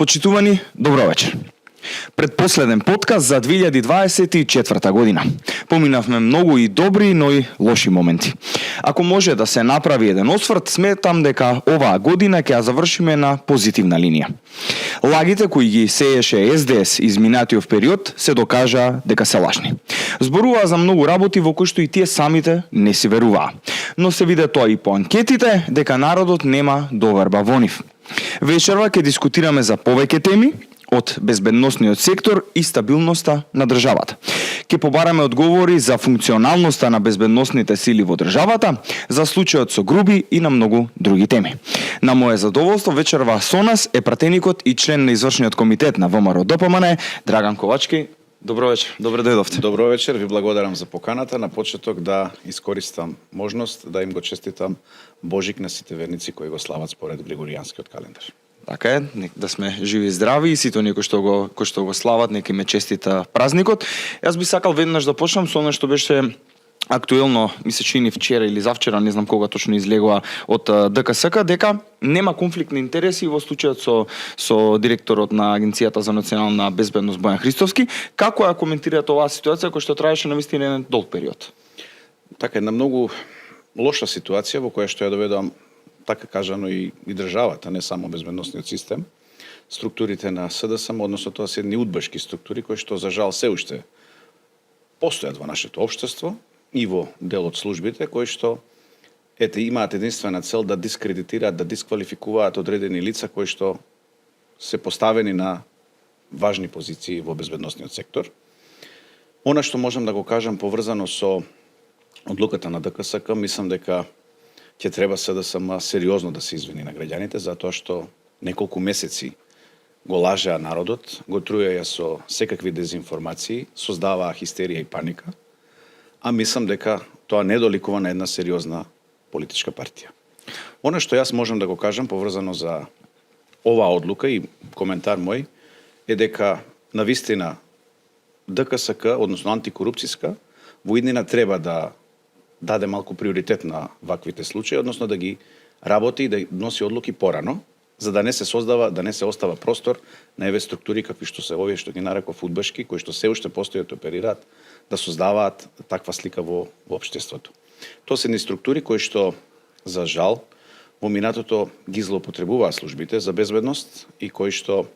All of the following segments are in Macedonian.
Почитувани, добро вечер. Предпоследен подкаст за 2024 година. Поминавме многу и добри, но и лоши моменти. Ако може да се направи еден осврт, сметам дека оваа година ќе ја завршиме на позитивна линија. Лагите кои ги сееше СДС изминатиот период се докажа дека се лажни. Зборуваа за многу работи во кои што и тие самите не си веруваа. Но се виде тоа и по анкетите дека народот нема доверба во нив. Вечерва ќе дискутираме за повеќе теми од безбедносниот сектор и стабилноста на државата. Ќе побараме одговори за функционалноста на безбедносните сили во државата, за случајот со Груби и на многу други теми. На моје задоволство вечерва со нас е пратеникот и член на извршниот комитет на ВМРО ДПМН Драган Ковачки. Добро вечер, добре дојдовте. Добро вечер, ви благодарам за поканата. На почеток да искористам можност да им го честитам Божик на сите верници кои го слават според Григоријанскиот календар. Така е, да сме живи и здрави и сите оние кои што го слават, нека им честита празникот. Јас би сакал веднаш да почнам со она што беше актуелно, ми се чини вчера или завчера, не знам кога точно излегува од ДКСК, дека нема конфликт на интереси во случајот со директорот на Агенцијата за национална безбедност Бојан Христовски. Како ја коментирате оваа ситуација која што траеше навистина еден долг период? Така, една многу лоша ситуација во која што ја доведувам, така кажано, и државата, не само безбедносниот систем. Структурите на СДСМ, односно тоа се едни удбашки структури кои што за жал се уште постојат во нашето општество и во дел од службите кои што имаат единствена цел да дискредитираат, да дисквалификуваат одредени лица кои што се поставени на важни позиции во безбедносниот сектор. Она што можам да го кажам поврзано со одлуката на ДКСК, мислам дека ќе треба СДСМ сериозно да се извини на граѓаните затоа што неколку месеци го лажеа народот, го труеја со секакви дезинформации, создаваа хистерија и паника, а мислам дека тоа не доликува на една сериозна политичка партија. Она што јас можам да го кажам поврзано за оваа одлука и коментар мој е дека навистина ДКСК, односно антикорупцијска, во иднина треба да даде малку приоритет на ваквите случаи, односно да ги работи и да носи одлуки порано, за да не се создава, да не се остава простор на еве структури какви што се овие што ги нареков удбашки, кои што се уште постојат и оперираат, да создаваат таква слика во општеството. Тоа се едни структури кои што за жал во минатото ги злоупотребуваат службите за безбедност и кои што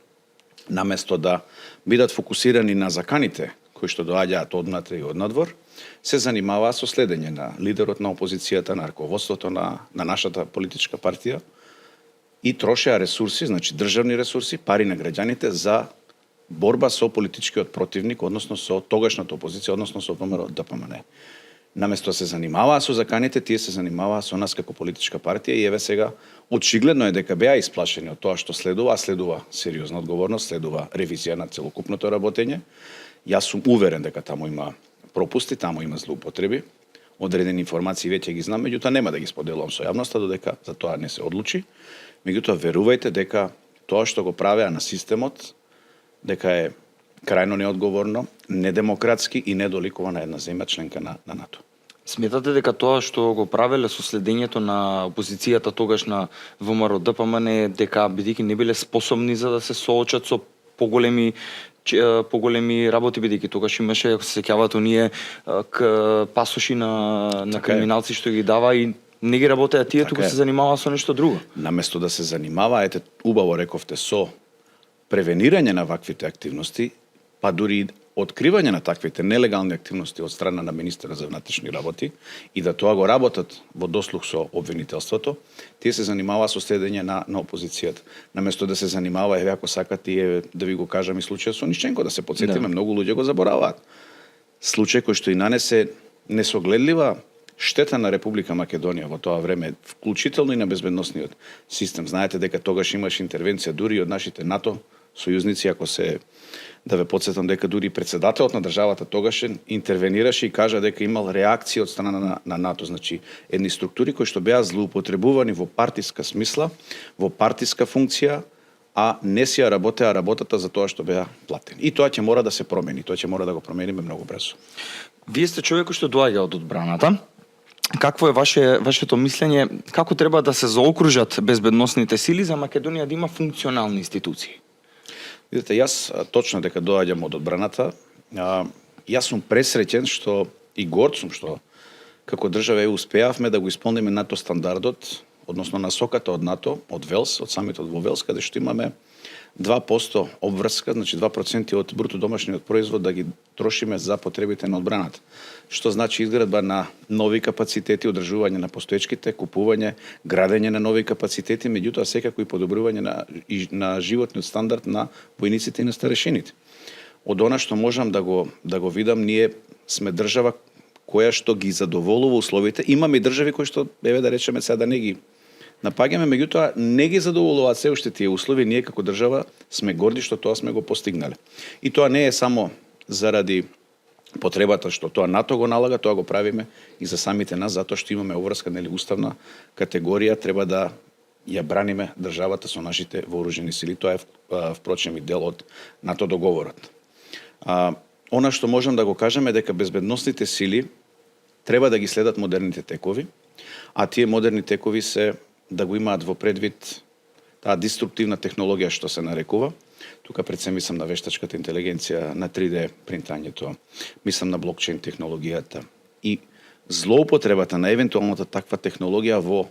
наместо да бидат фокусирани на заканите кои што доаѓаат однатре и однадвор, се занимаваа со следење на лидерот на опозицијата, на раководството на нашата политичка партија и трошеа ресурси, значи државни ресурси, пари на граѓаните за борба со политичкиот противник, односно со тогашната опозиција, односно со ВМРО ДПМН. Наместо да се занимаваа со заканите, тие се занимаваа со нас како политичка партија и еве сега очигледно е дека беа исплашени од тоа што следува, а следува сериозна одговорност, следува ревизија на целокупното работење. Јас сум уверен дека таму има пропусти, таму има злоупотреби. Одредени информации веќе ги знам, меѓутоа нема да ги споделувам со јавноста додека за тоа не се одлучи. Меѓутоа верувајте дека тоа што го правеа на системот, дека е крајно неодговорно, недемократски и недоликува на една земја членка на НАТО. Сметате дека тоа што го правеле со следењето на опозицијата тогаш на ВМРО ДПМН дека бидејќи не биле способни за да се соочат со поголеми работи, бидејќи тогаш имаше, ако се сеќавате, оние пасоши на криминалци што ги дава и не ги работеа тие, туку се занимаваа со нешто друго. Наместо да се занимаваа, убаво рековте, со превенирање на ваквите активности, па дури откривање на таквите нелегални активности од страна на министерот за внатрешни работи и да тоа го работат во дослух со обвинителството, тие се занимаваа со следење на опозицијата. Наместо да се занимава, еве ако сакате, да ви го кажам и случајот со Нишченко, да се потсетиме, многу луѓе го забораваат. Случај кој што и нанесе несогледлива штета на Република Македонија во тоа време, вклучително и на безбедносниот систем. Знаете дека тогаш имаше интервенција дури од нашите НАТО сојузници, ако се да ве потсетам дека дури председателот на државата тогашен интервенираше и кажа дека имал реакција од страна на НАТО, значи едни структури кои што беа злоупотребувани во партиска смисла, во партиска функција, а не си ја работеа работата за тоа што беа платени. И тоа ќе мора да се промени, тоа ќе мора да го промениме многу брзо. Вие сте човек кој што доаѓа од одбраната. Какво е вашето мислење, како треба да се заокружат безбедносните сили за Македонија да има функционални институции? Видите, јас точно дека доаѓам од одбраната, јас сум пресреќен што и горд сум што како држава успеавме да го исполниме НАТО стандардот, односно насоката од НАТО, од Велс, од самитот во Велс, каде што имаме 2% обврска, значи 2% од бруто домашниот производ да ги трошиме за потребите на одбраната. Што значи изградба на нови капацитети, одржување на постоечките, купување, градење на нови капацитети, меѓутоа секако и подобрување на животниот стандард на војниците и на старешините. Од она што можам да го видам, ние сме држава која што ги задоволува условите. Имаме и држави кои што, да речеме сега да не ги напаѓаме, меѓутоа не ги задоволуваат се уште тие услови, ние како држава сме горди што тоа сме го постигнале. И тоа не е само заради потребата што тоа НАТО го налага, тоа го правиме и за самите нас, затоа што имаме обврска, уставна категорија, треба да ја браниме државата со нашите вооружени сили. Тоа е впрочем и дел од НАТО договорот. Она што можам да го кажам е дека безбедносните сили треба да ги следат модерните текови, а тие модерни текови се да го имаат во предвид таа деструктивна технологија што се нарекува. Тука пред се мислам на вештачката интелигенција, на 3D принтањето, мислам на блокчейн технологијата и злоупотребата на евентуалната таква технологија во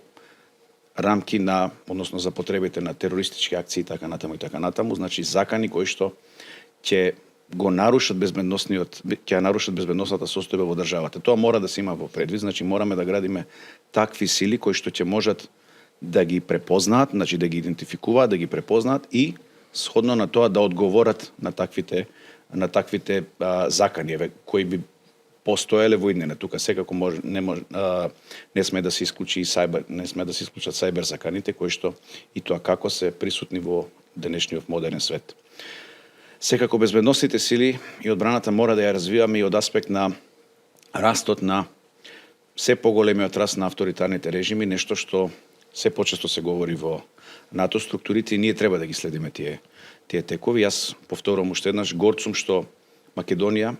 рамки на, односно за потребите на терористички акции и така натаму, значи закани кои што ќе го нарушат безбедносната состојба во државата. Тоа мора да се има во предвид, значи мораме да градиме такви сили кои што ќе можат да ги препознаат, значи да ги идентификуваат, да ги препознаат и сходно на тоа да одговорат на таквите закани кои би постоеле во иднина. Тука секако не сме да се исклучи и не сме да се исклучат сајбер заканите кои што и тоа како се присутни во денешниот модерен свет. Секако безбедносните сили и одбраната мора да ја развиваме и од аспект на растот на се поголемиот раст на авторитарните режими, нешто што се почесто се говори во НАТО структурите и ние треба да ги следиме тие текови. Јас повторувам уште еднаш, горд сум што Македонија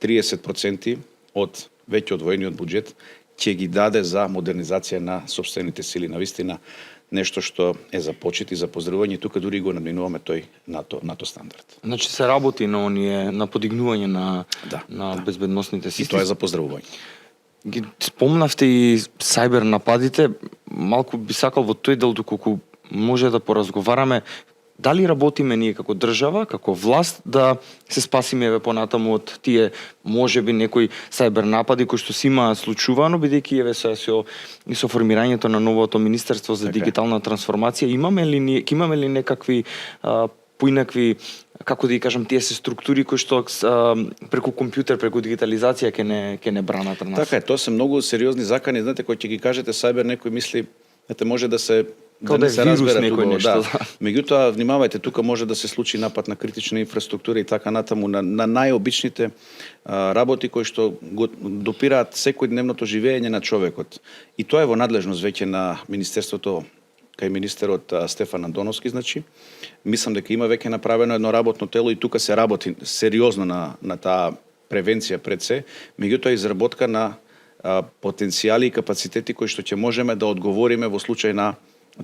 30% од веќе одвоениот буџет ќе ги даде за модернизација на сопствените сили. Навистина нешто што е за почит и за поздравување, тука дури го надминуваме тој НАТО стандард. Значи се работи на подигнување на безбедносните системи. И тоа е за поздравување. Ги спомнавте и сајбер нападите, малку би сакал во тој дел доколку може да поразговараме дали работиме ние како држава, како власт да се спасиме понатаму од тие можеби некои сајбер напади кои што се има случувано, бидејќи со формирањето на новото Министерство за дигитална трансформација имаме ли некакви поинакви, како да ги кажам, тие се структури кои што преку компјутер, преку дигитализација ќе не бранат нас. Така е, тоа се многу сериозни закани, знаете, кои ќе ги кажете сајбер, некој мисли, може да се да се разбере некој нешто. Меѓутоа, внимавајте, тука може да се случи напад на критична инфраструктура и така натаму, на најобичните работи кои што го допираат секојдневното живење на човекот. И тоа е во надлежност веќе на Министерството, кај министерот Стефан Андоновски, значи. Мислам дека има веќе направено едно работно тело и тука се работи сериозно на таа превенција пред се, меѓутоа изработка на потенцијали и капацитети кои што ќе можеме да одговориме во случај на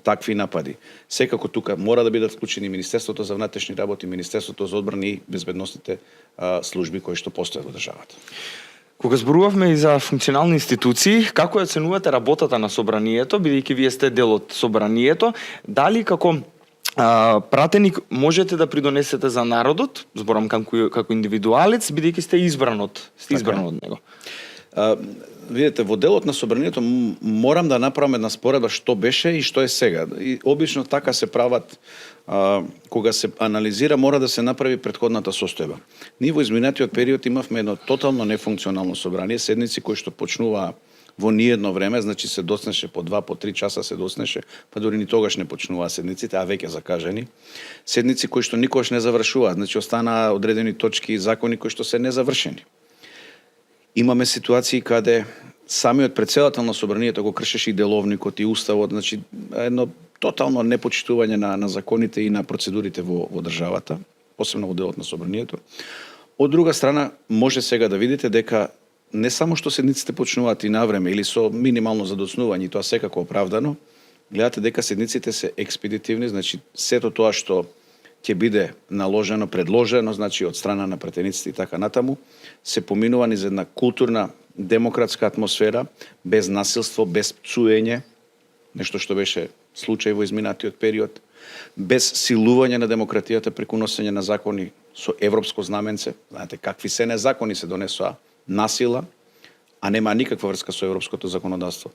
такви напади. Секако тука мора да бидат вклучени Министерството за внатрешни работи, Министерството за одбрана и безбедносните служби кои што постојат во државата. Кога зборувавме и за функционални институции, како ја оценувате работата на собранието, бидејќи вие сте дел од собранието, дали како пратеник можете да придонесете за народот, зборам како индивидуалец, бидејќи сте избран од него? Видете, во делот на собранието морам да направам една споредба што беше и што е сега. И обично така се прават, кога се анализира, мора да се направи претходната состојба. Ние во изминатиот период имавме едно тотално нефункционално собрание, седници кои што почнуваа во ниедно време, значи се доснеше по 2, по 3 часа се доснеше, па дури ни тогаш не почнуваа седниците, а веќе закажани. Седници кои што никогаш не завршуваат, значи останаа одредени точки и закони кои што се незавршени. Имаме ситуации каде самиот претседател на собранието го кршеше и деловникот и уставот, значи едно тотално непочитување на законите и на процедурите во државата, посебно во делот на собранието. Од друга страна, може сега да видите дека не само што седниците почнуваат и навреме или со минимално задоцнување, тоа секако оправдано, гледате дека седниците се експедитивни, значи сето тоа што ќе биде наложено, предложено, значи од страна на претениците и така натаму, се поминува низ една културна, демократска атмосфера, без насилство, без пцуење, нешто што беше случај во изминатиот период, без силување на демократијата преку носење на закони со европско знаменце. Знаете какви се не закони се донесоа насила, а нема никаква врска со европското законодавство.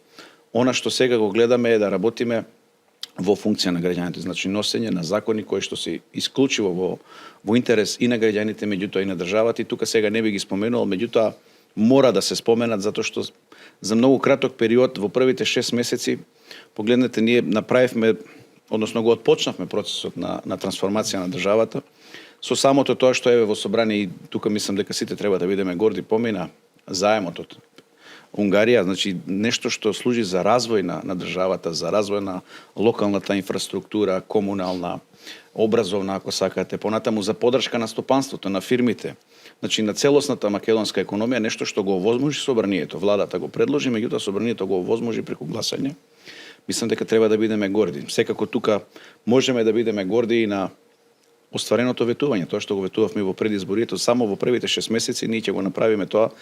Она што сега го гледаме е да работиме во функција на граѓаните, значи носење на закони кои што се исклучиво во интерес и на граѓаните, меѓутоа и на државата. И тука сега не би ги споменувал, меѓутоа мора да се споменат затоа што за многу краток период во првите 6 месеци, погледнете, ние направивме, односно го отпочнавме процесот на трансформација на државата со самото тоа што е во собрание, и тука мислам дека сите треба да бидеме горди, помина заемот од Унгарија, значи нешто што служи за развој на државата, за развој на локалната инфраструктура, комунална, образовна, ако сакате, понатаму за поддршка на стопанството, на фирмите, значи на целосната македонска економија, нешто што го овозможи собранието. Владата го предложи, меѓутоа собранието го овозможи преку гласање. Мислам дека треба да бидеме горди. Секако тука можеме да бидеме горди и на оствареното ветување, тоа што го ветувавме во предизборието, само во првите 6 месеци ние ќе го направиме тоа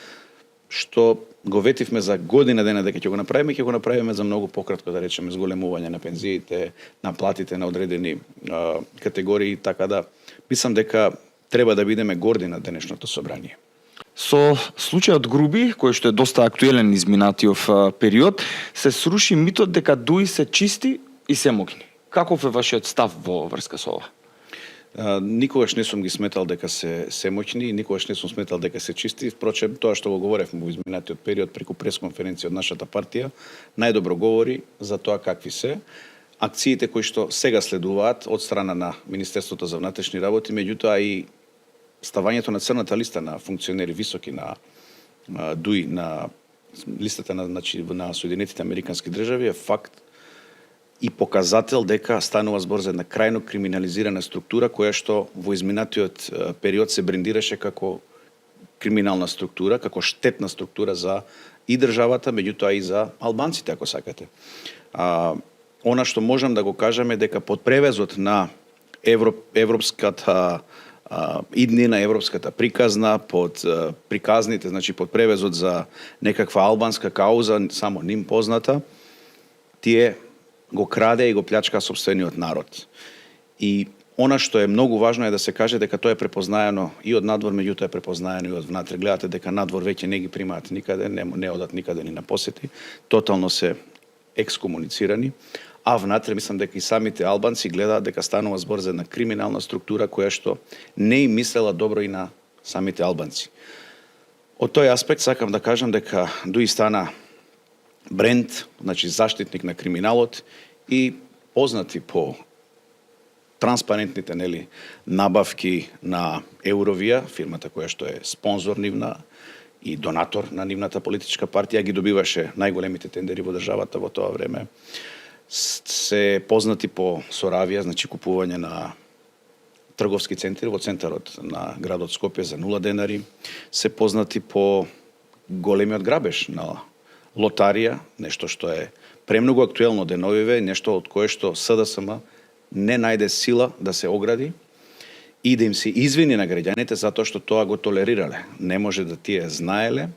што го ветивме за година дена дека ќе го направиме, ќе го направиме за многу пократко, да речеме, зголемување на пензиите, на платите на одредени категории, така да мислам дека треба да бидеме горди на денешното собрание. Со случајот Груби, кој што е доста актуелен изминатиот период, се сруши митот дека ДУИ се чисти и се моќни. Каков е вашиот став во врска со ова? Никогаш не сум ги сметал дека се моќни, никогаш не сум сметал дека се чисти. Впрочем, тоа што го говоревме во изминатиот период преку пресконференција од нашата партија, најдобро говори за тоа какви се акциите кои што сега следуваат од страна на Министерството за внатрешни работи, меѓутоа и ставањето на црната листа на функционери високи на ДУИ, на листата на Соединетите Американски држави е факт и показател дека станува збор за една крајно криминализирана структура која што во изминатиот период се брендираше како криминална структура, како штетна структура за и државата, меѓутоа и за албанците, ако сакате. Она што можам да го кажам е дека под превезот на европската иднина, европската приказна, под приказните, значи под превезот за некаква албанска кауза, само ним позната, тие го краде и го плячка сопствениот народ. И она што е многу важно е да се каже дека тоа е препознаено и од надвор, меѓутоа е препознаено и од внатре. Гледате дека надвор веќе не ги примаат никаде, не одат никаде ни на посети, тотално се екскомуницирани, а внатре мислам дека и самите албанци гледаат дека станува збор за една криминална структура која што не им мислела добро и на самите албанци. Од тој аспект сакам да кажам дека ДУИ стана бренд, значи заштитник на криминалот и познати по транспарентните набавки на Eurovia, фирмата која што е спонзор нивна и донатор на нивната политичка партија, ги добиваше најголемите тендери во државата во тоа време. Се познати по соравија, значи купување на трговски центри во центарот на градот Скопје за 0 денари. Се познати по големиот грабеж на лотарија, нешто што е премногу актуелно деновиве, нешто од кое што СДСМ не најде сила да се огради и да им се извини на граѓаните затоа што тоа го толерирале. Не може да тие знаеле,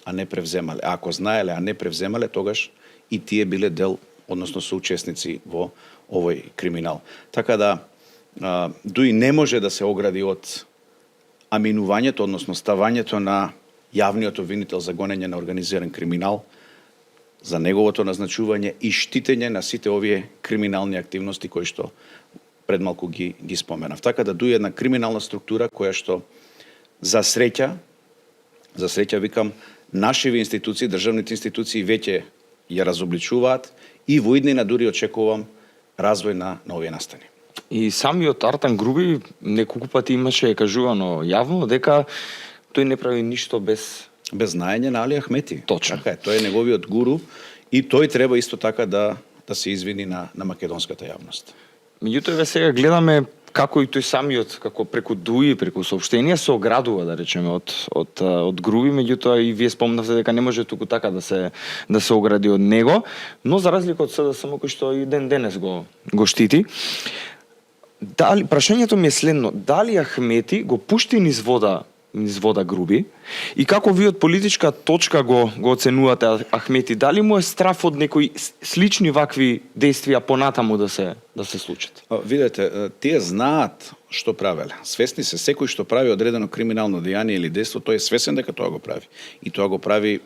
а не превземале. А ако знаеле, а не превземале, тогаш и тие биле дел, односно соучесници во овој криминал. Така да, ДУИ не може да се огради од аминувањето, односно ставањето на јавниот обвинител за гонење на организиран криминал, за неговото назначување и штитење на сите овие криминални активности кои што пред малку ги споменав. Така да ДУИ е една криминална структура која што за среќа викам, нашиви институции, државните институции веќе ја разобличуваат и во иднина дури очекувам развој на овие настани. И самиот Артан Груби неколку пати имаше кажувано јавно дека тој не прави ништо без знаење на Али Ахмети. Точно. Така е, тој е неговиот гуру и тој треба исто така да се извини на македонската јавност. Меѓутоа сега гледаме како и тој самиот, како преку ДУИ, преку соопштенија се оградува, да речеме, од Груби, меѓутоа и вие спомнавте дека не може туку така да се огради од него, но за разлика од СДСМ кој што и ден денес го штити. Дали, прашањето ми е следно, дали Ахмети го пушти низ вода Груби и како ви од политичка точка го оценувате Ахмети, дали му е страф од некои слични вакви действија понатаму да се случат? Видете, тие знаат што правеле. Свесни се, секој што прави одредено криминално дејание или дејство, тој е свесен дека тоа го прави. И тоа го прави,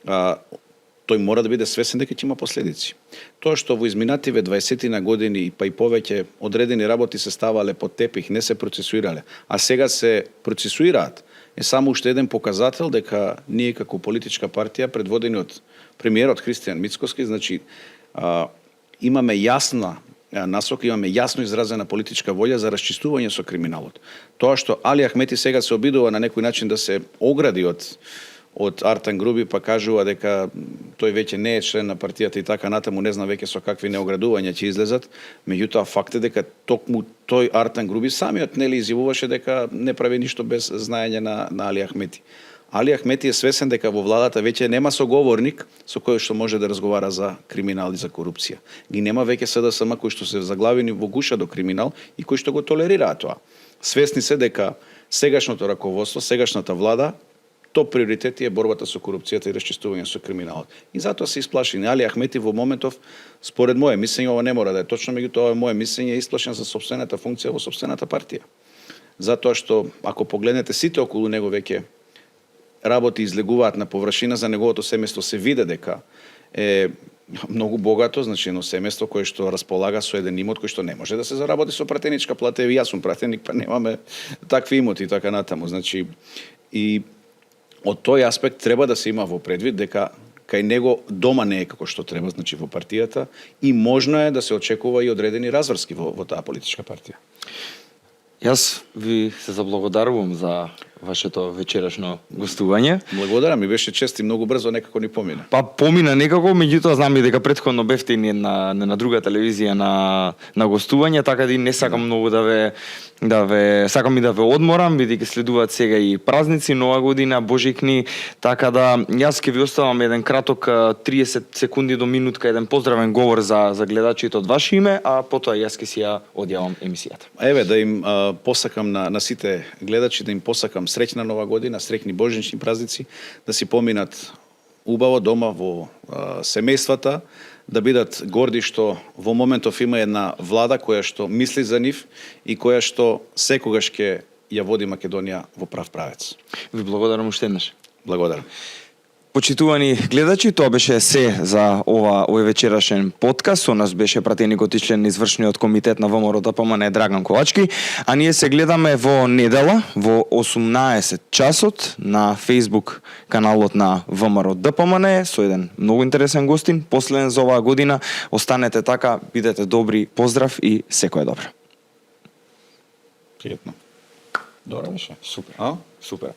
тој мора да биде свесен дека ќе има последици. Тоа што во изминативе 20 години па и повеќе одредени работи се ставале под тепих, не се процесуирале, а сега се процесуираат, е само уште еден показател дека ние како политичка партија предводени од премиерот Христијан Мицкоски, значи имаме јасна насока, имаме јасно изразена политичка волја за расчистување со криминалот. Тоа што Али Ахмети сега се обидува на некој начин да се огради од Артан Груби, па кажува дека тој веќе не е член на партијата и така натаму, не знам веќе со какви неоградувања ќе излезат, меѓутоа факт е дека токму тој Артан Груби самиот нели изјавуваше дека не прави ништо без знаење на Али Ахмети. Али Ахмети е свесен дека во владата веќе нема соговорник со кој што може да разговара за криминал и за корупција. Ги нема веќе СДСМ кои што се заглавени во гуша до криминал и кои што го толерираат тоа. Свесни се дека сегашното раководство, сегашната влада, топ приоритети е борбата со корупцијата и расчистување со криминалот. И затоа се исплашени. Али Ахмети во моментов, според моје мислење, ова не мора да е точно, меѓутоа моје мислење е исплашен за сопствената функција во сопствената партија. Затоа што ако погледнете сите околу него веќе работи излегуваат на површина, за неговото семејство се види дека е многу богато, значи едно семејство кое што располага со еден имот кој што не може да се заработи со пратеничка плата. Еви јас сум пратеник, па немаме такви имоти и така натаму. Значи и од тој аспект треба да се има во предвид дека кај него дома не е како што треба, значи во партијата, и можно е да се очекува и одредени разврски во таа политичка партија. Јас ви се заблагодарувам за вашето вечерашно гостување. Благодарам, ми беше чест и многу брзо некако ни помина. Па помина некако, меѓутоа знам и дека претходно бевте и на друга телевизија на гостување, така да и не сакам многу сакам и да ве одморам, бидејќи следуваат сега и празници, Нова година, Божикни, така да јас ќе ви оставам еден краток 30 секунди до минутка еден поздравен говор за гледачите од ваше име, а потоа јас ќе си ја одјавам емисијата. Еве да им посакам на сите гледачи, да им посакам среќна Нова година, среќни божични празници, да си поминат убаво дома во семејствата, да бидат горди што во моментов има една влада која што мисли за нив и која што секогаш ќе ја води Македонија во прав правец. Ви благодарам уште еднаш. Благодарам. Почитувани гледачи, тоа беше се за овој вечерашен подкаст. Со нас беше пратеникот и член на извршниот комитет на ВМРО-ДПМН Драган Ковачки, а ние се гледаме во недела во 18 часот на Facebook каналот на ВМРО-ДПМН со еден многу интересен гостин, последен за оваа година. Останете така, бидете добри, поздрав и секое добро. Пријатно. Добро беше. Супер. А? Супер.